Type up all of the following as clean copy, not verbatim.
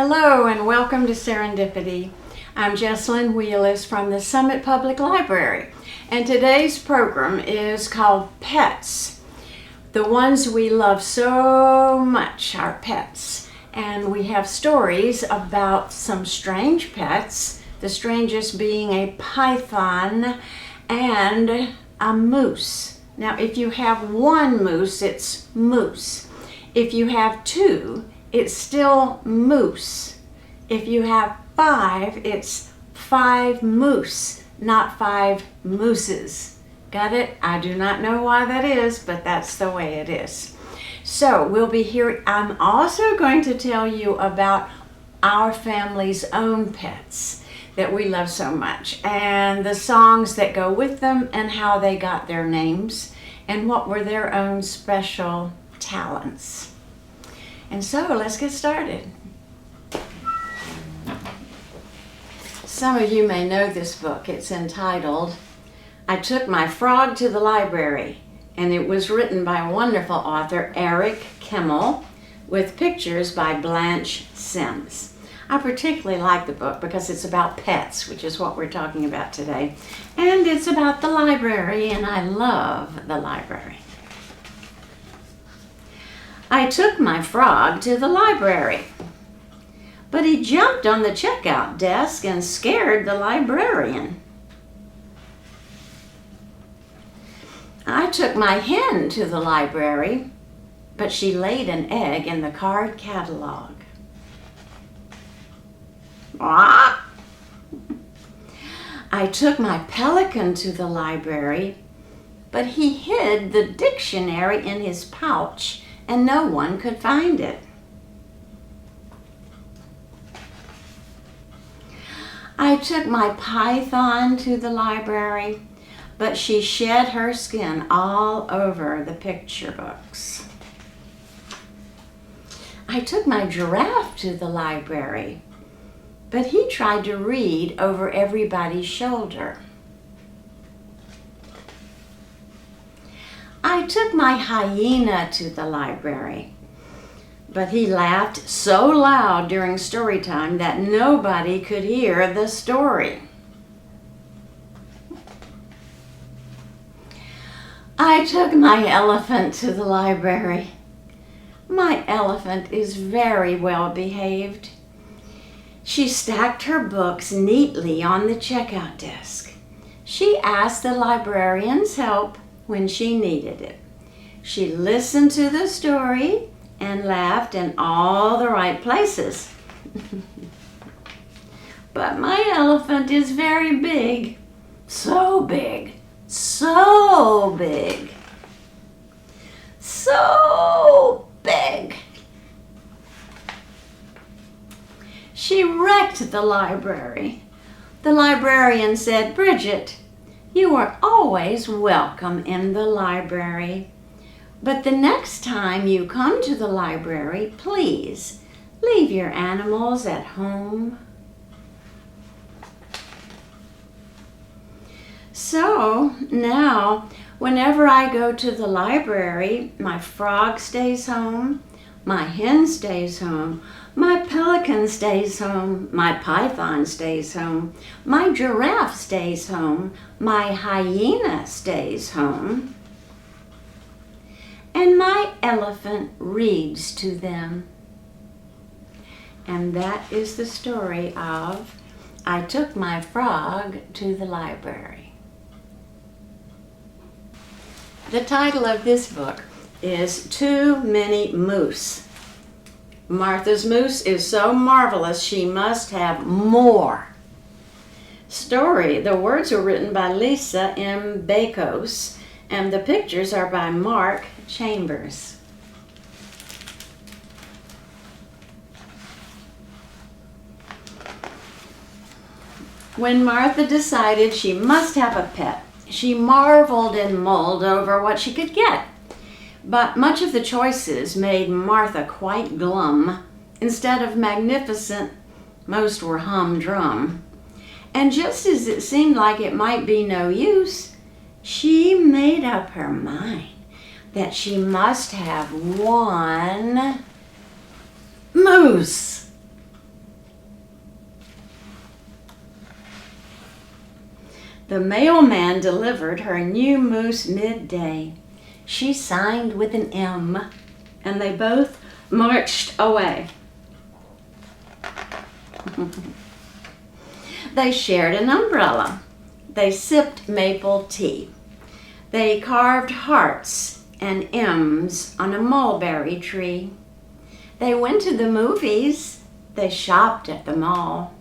Hello and welcome to Serendipity. I'm Jessalyn Wheelis from the Summit Public Library, and today's program is called Pets. The ones we love so much, our pets. And we have stories about some strange pets, the strangest being a python and a moose. Now, if you have one moose, it's moose. If you have two, it's still moose. If you have five, it's five moose, not five mooses. Got it? I do not know why that is, but that's the way it is. So we'll be here. I'm also going to tell you about our family's own pets that we love so much, and the songs that go with them, and how they got their names, and what were their own special talents. And so let's get started. Some of you may know this book. It's entitled, I Took My Frog to the Library, and it was written by a wonderful author, Kimmel, with pictures by Blanche Sims. I particularly like the book because it's about pets, which is what we're talking about today. And it's about the library, and I love the library. I took my frog to the library, but he jumped on the checkout desk and scared the librarian. I took my hen to the library, but she laid an egg in the card catalog. Ah! I took my pelican to the library, but he hid the dictionary in his pouch and no one could find it. I took my python to the library, but she shed her skin all over the picture books. I took my giraffe to the library, but he tried to read over everybody's shoulder. I took my hyena to the library, but he laughed so loud during story time that nobody could hear the story. I took my elephant to the library. My elephant is very well behaved. She stacked her books neatly on the checkout desk. She asked the librarian's help when she needed it. She listened to the story and laughed in all the right places. But my elephant is very big. So big. So big. So big. She wrecked the library. The librarian said, Bridget, you are always welcome in the library. But the next time you come to the library, please leave your animals at home. So now, whenever I go to the library, my frog stays home, my hen stays home, my pelican stays home, my python stays home, my giraffe stays home, my hyena stays home, and my elephant reads to them. And that is the story of I Took My Frog to the Library. The title of this book is Too Many Moose. Martha's moose is so marvelous she must have more. Story. The words were written by Lisa M. Bakos, and the pictures are by Mark Chambers. When Martha decided she must have a pet, she marveled and mulled over what she could get. But much of the choices made Martha quite glum. Instead of magnificent, most were humdrum. And just as it seemed like it might be no use, she made up her mind that she must have one moose. The mailman delivered her new moose midday. She signed with an M, and they both marched away. They shared an umbrella. They sipped maple tea. They carved hearts and M's on a mulberry tree. They went to the movies. They shopped at the mall.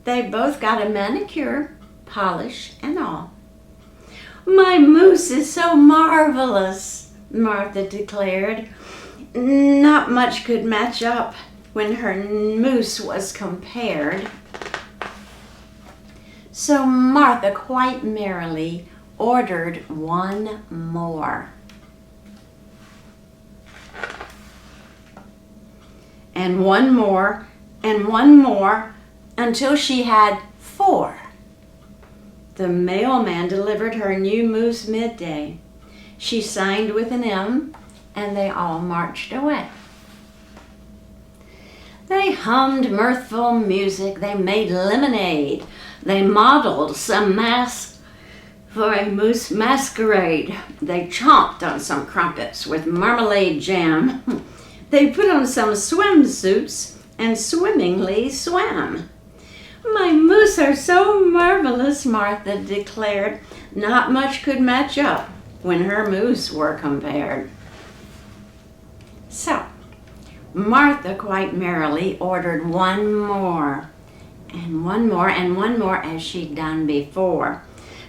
They both got a manicure, polish and all. "My moose is so marvelous," Martha declared. Not much could match up when her moose was compared. So Martha quite merrily ordered one more. And one more, and one more, until she had 4. The mailman delivered her new moose midday. She signed with an M, and they all marched away. They hummed mirthful music. They made lemonade. They modeled some masks for a moose masquerade. They chomped on some crumpets with marmalade jam. They put on some swimsuits and swimmingly swam. "My moose are so marvelous," Martha declared. Not much could match up when her moose were compared. So, Martha quite merrily ordered one more, and one more, and one more, as she'd done before.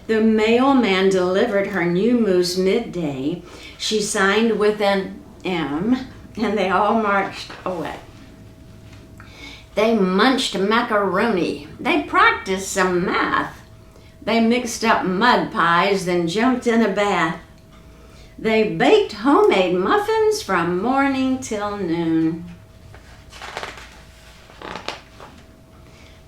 The mailman delivered her new moose midday. She signed with an M, and they all marched away. They munched macaroni. They practiced some math. They mixed up mud pies, then jumped in a bath. They baked homemade muffins from morning till noon.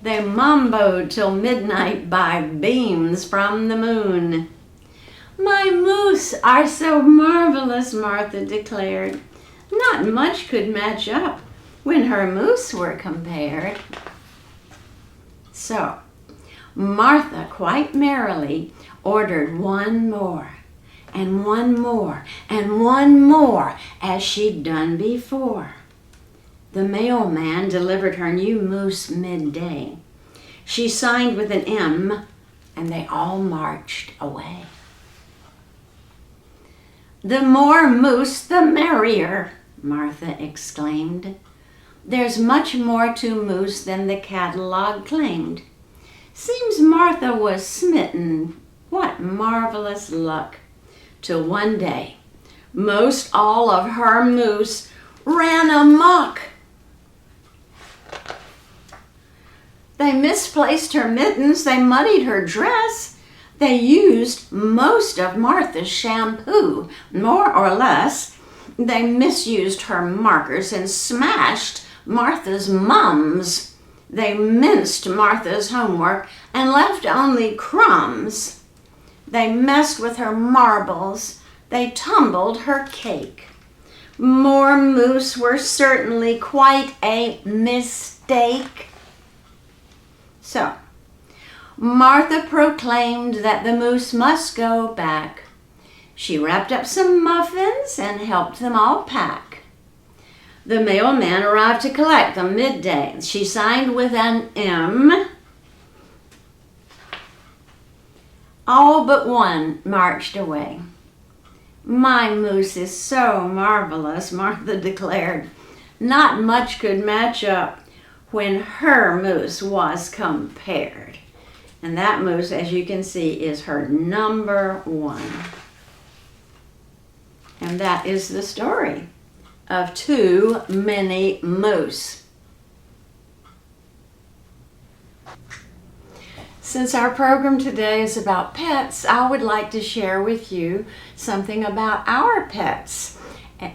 They mamboed till midnight by beams from the moon. "My moose are so marvelous," Martha declared. Not much could match up when her moose were compared. So, Martha quite merrily ordered one more, and one more, and one more, as she'd done before. The mailman delivered her new moose midday. She signed with an M, and they all marched away. "The more moose, the merrier," Martha exclaimed. "There's much more to moose than the catalog claimed." Seems Martha was smitten. What marvelous luck! Till one day, most all of her moose ran amok. They misplaced her mittens, they muddied her dress, they used most of Martha's shampoo, more or less. They misused her markers and smashed Martha's mums. They minced Martha's homework and left only crumbs. They messed with her marbles. They tumbled her cake. More moose were certainly quite a mistake. So, Martha proclaimed that the moose must go back. She wrapped up some muffins and helped them all pack. The mailman arrived to collect them midday. She signed with an M. All but one marched away. "My moose is so marvelous," Martha declared. Not much could match up when her moose was compared. And that moose, as you can see, is her number 1. And that is the story of Too Many Moose. Since our program today is about pets, I would like to share with you something about our pets,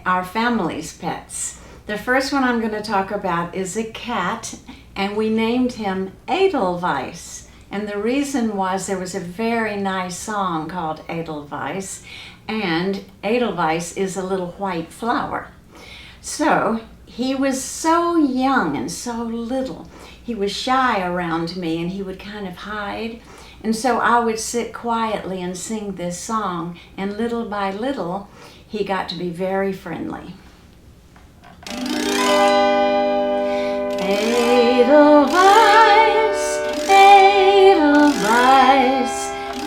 our family's pets. The first one I'm going to talk about is a cat, and we named him Edelweiss. And the reason was there was a very nice song called Edelweiss, and Edelweiss is a little white flower. So he was so young and so little. He was shy around me, and he would kind of hide. And so I would sit quietly and sing this song, and little by little, he got to be very friendly. Edelweiss, Edelweiss,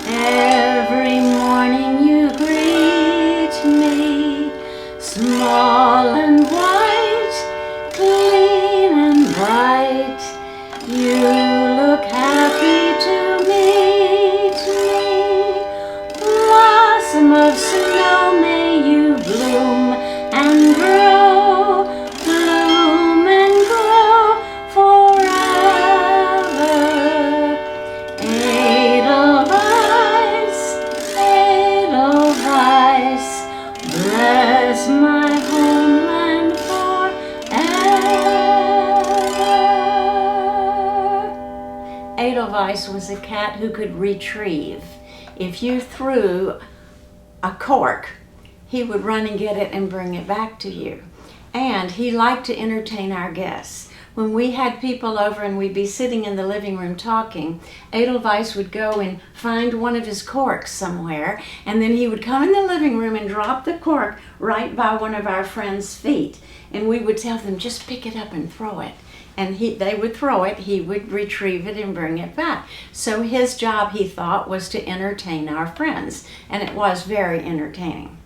every morning you greet me, small and white, clean and bright, you look happy to meet me. Blossom of snow, may you bloom and grow, bloom and grow forever. Edelweiss, Edelweiss, bless my homeland forever. Edelweiss was a cat who could retrieve. If you threw a cork, he would run and get it and bring it back to you. And he liked to entertain our guests. When we had people over and we'd be sitting in the living room talking, Edelweiss would go and find one of his corks somewhere, and then he would come in the living room and drop the cork right by one of our friends' feet. And we would tell them, just pick it up and throw it. And they would throw it, he would retrieve it and bring it back. So his job, he thought, was to entertain our friends, and it was very entertaining.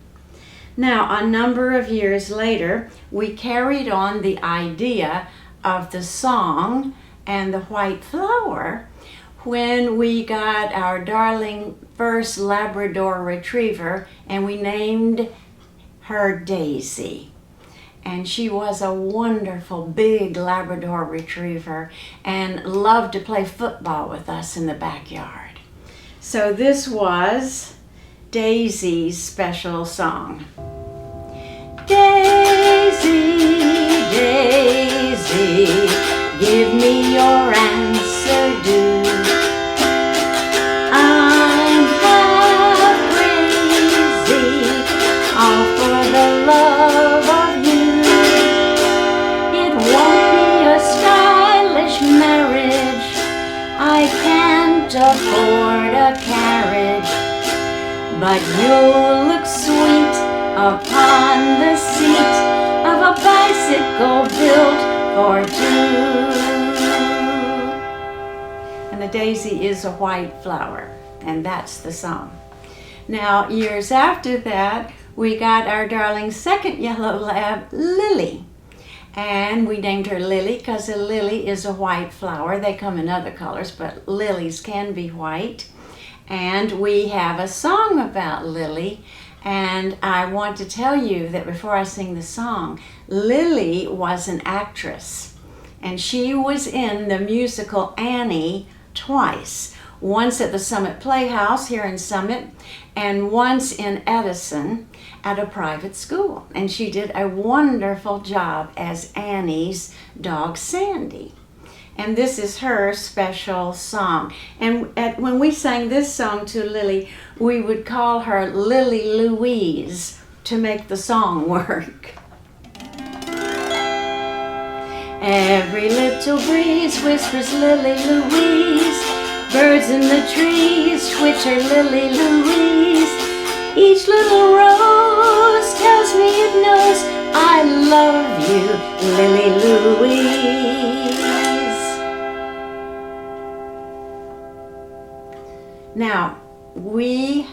Now, a number of years later, we carried on the idea of the song and the white flower when we got our darling first Labrador retriever, and we named her Daisy. And she was a wonderful big Labrador retriever and loved to play football with us in the backyard. So this was Daisy's special song. Daisy, Daisy, give me your answer due. I'm half crazy, all for the love of you. It won't be a stylish marriage, I can't afford a carriage, but you'll look sweet upon the seat of a bicycle built for two. And the daisy is a white flower, and that's the song. Now, years after that, we got our darling second yellow lab, Lily. And we named her Lily because a lily is a white flower. They come in other colors, but lilies can be white. And we have a song about Lily. And I want to tell you that before I sing the song, Lily was an actress. And she was in the musical Annie twice. Once at the Summit Playhouse here in Summit, and once in Edison at a private school. And she did a wonderful job as Annie's dog Sandy. And this is her special song. And when we sang this song to Lily, we would call her Lily Louise to make the song work. Every little breeze whispers Lily Louise. Birds in the trees twitter Lily Louise. Each little rose tells me it knows I love you, Lily Louise. Now, we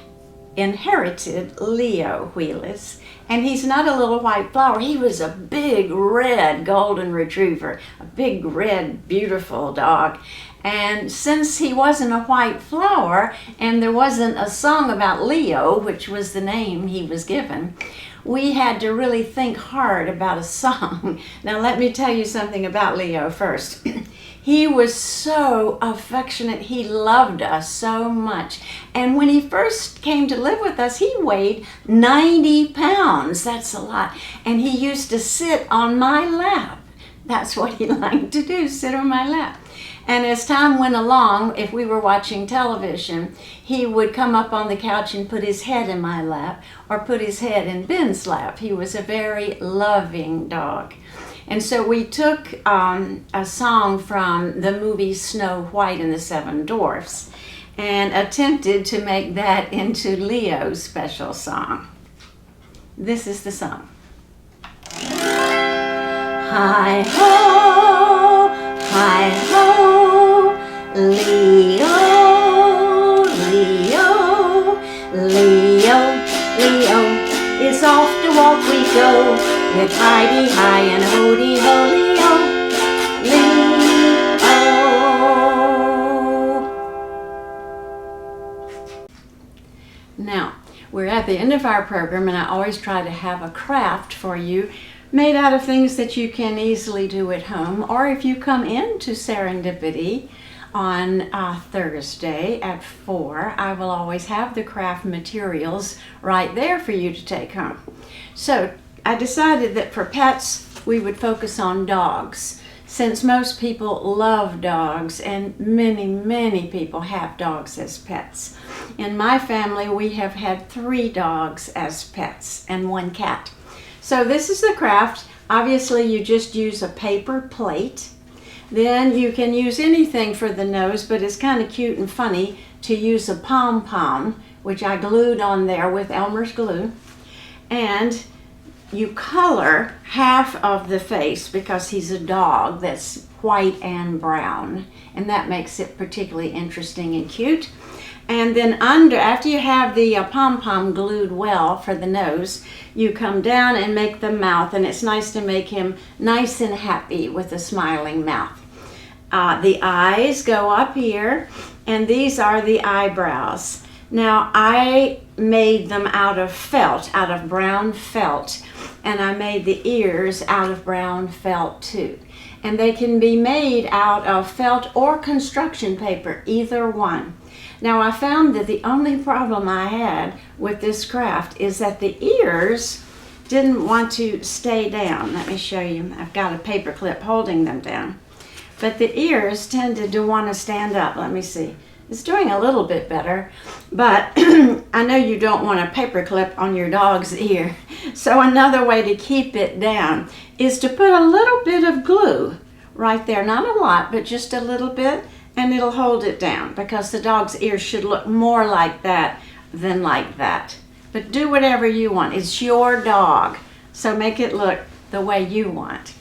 inherited Leo Wheelis, and he's not a little white flower. He was a big red golden retriever, a big red beautiful dog. And since he wasn't a white flower and there wasn't a song about Leo, which was the name he was given, we had to really think hard about a song. Now let me tell you something about Leo first. He was so affectionate. He loved us so much. And when he first came to live with us, he weighed 90 pounds. That's a lot. And he used to sit on my lap. That's what he liked to do, sit on my lap. And as time went along, if we were watching television, he would come up on the couch and put his head in my lap or put his head in Ben's lap. He was a very loving dog. And so we took a song from the movie Snow White and the Seven Dwarfs. and attempted to make that into Leo's special song. This is the song. Hi-ho, hi-ho, Leo, Leo, Leo, Leo, is off to walk we go, with Heidi-hi and Hody-ho, Leo, Leo. Now, we're at the end of our program, and I always try to have a craft for you made out of things that you can easily do at home, or if you come into Serendipity on Thursday at 4, I will always have the craft materials right there for you to take home. So I decided that for pets, we would focus on dogs, since most people love dogs, and many, many people have dogs as pets. In my family, we have had 3 dogs as pets and 1 cat. So this is the craft. Obviously, you just use a paper plate. Then you can use anything for the nose, but it's kind of cute and funny to use a pom-pom, which I glued on there with Elmer's glue. And you color half of the face because he's a dog that's white and brown, and that makes it particularly interesting and cute. And then after you have the pom-pom glued well for the nose, you come down and make the mouth, and it's nice to make him nice and happy with a smiling mouth. The eyes go up here, and these are the eyebrows. Now, I made them out of felt, out of brown felt, and I made the ears out of brown felt too. And they can be made out of felt or construction paper, either one. Now, I found that the only problem I had with this craft is that the ears didn't want to stay down. Let me show you. I've got a paper clip holding them down. But the ears tended to want to stand up. Let me see. It's doing a little bit better, but I know you don't want a paper clip on your dog's ear. So another way to keep it down is to put a little bit of glue right there. Not a lot, but just a little bit. And it'll hold it down, because the dog's ears should look more like that than like that. But do whatever you want. It's your dog, so make it look the way you want.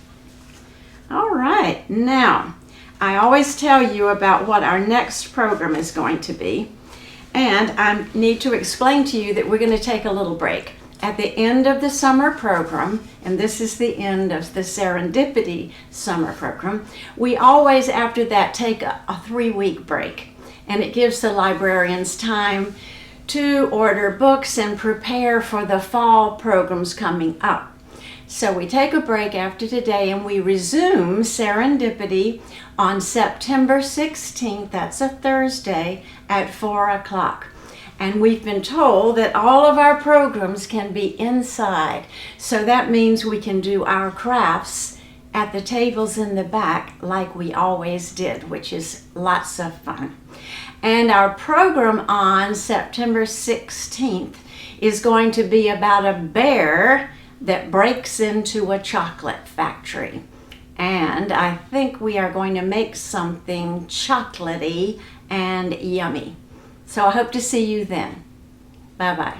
All right, now, I always tell you about what our next program is going to be, and I need to explain to you that we're going to take a little break. At the end of the summer program, and this is the end of the Serendipity summer program, we always after that take a 3-week break, and it gives the librarians time to order books and prepare for the fall programs coming up. So we take a break after today, and we resume Serendipity on September 16th, that's a Thursday, at 4 o'clock. And we've been told that all of our programs can be inside. So that means we can do our crafts at the tables in the back like we always did, which is lots of fun. And our program on September 16th is going to be about a bear that breaks into a chocolate factory. And I think we are going to make something chocolatey and yummy. So I hope to see you then. Bye-bye.